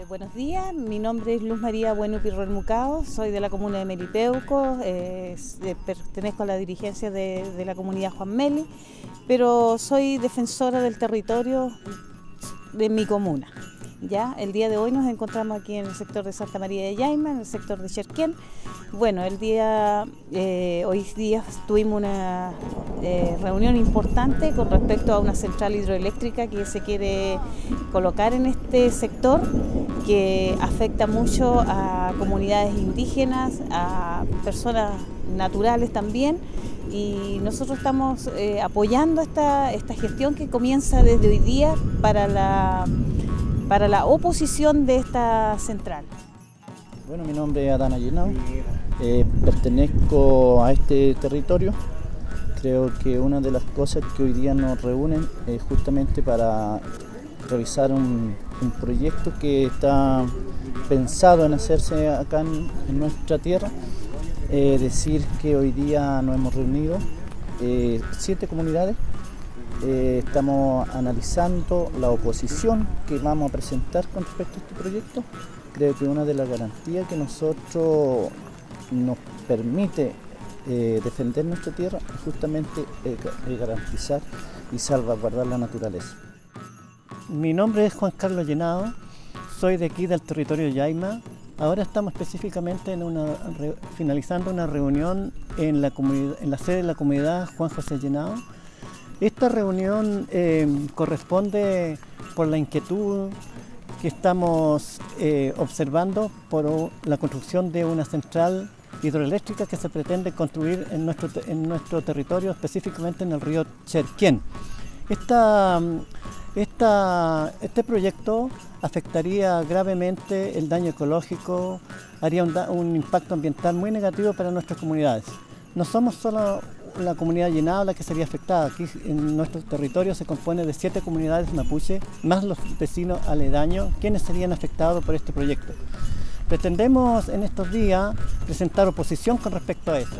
Buenos días, mi nombre es Luz María Bueno Pirrol Mucao, soy de la comuna de Melipeuco, pertenezco a la dirigencia de la comunidad Juan Meli, pero soy defensora del territorio de mi comuna. Ya, el día de hoy nos encontramos aquí en el sector de Santa María de Yaima, en el sector de Cherquén. Bueno, hoy día tuvimos una reunión importante con respecto a una central hidroeléctrica que se quiere colocar en este sector, que afecta mucho a comunidades indígenas, a personas naturales también, y nosotros estamos apoyando esta gestión que comienza desde hoy día para la oposición de esta central. Bueno, mi nombre es Adana Llenao, pertenezco a este territorio. Creo que una de las cosas que hoy día nos reúnen es justamente para revisar un proyecto que está pensado en hacerse acá en nuestra tierra. Decir que hoy día nos hemos reunido 7 comunidades. Estamos analizando la oposición que vamos a presentar con respecto a este proyecto. Creo que una de las garantías que nosotros nos permite defender nuestra tierra es justamente garantizar y salvaguardar la naturaleza. Mi nombre es Juan Carlos Llenao, soy de aquí del territorio de Yaima. Ahora estamos específicamente finalizando una reunión en la sede de la comunidad Juan José Llenao. Esta reunión corresponde por la inquietud que estamos observando por la construcción de una central hidroeléctrica que se pretende construir en nuestro territorio, específicamente en el río Cherquén. Este proyecto afectaría gravemente el daño ecológico, haría un impacto ambiental muy negativo para nuestras comunidades. No somos solo la comunidad Llenao la que sería afectada. Aquí en nuestro territorio se compone de 7 comunidades mapuche, más los vecinos aledaños, quienes serían afectados por este proyecto. Pretendemos en estos días presentar oposición con respecto a esto.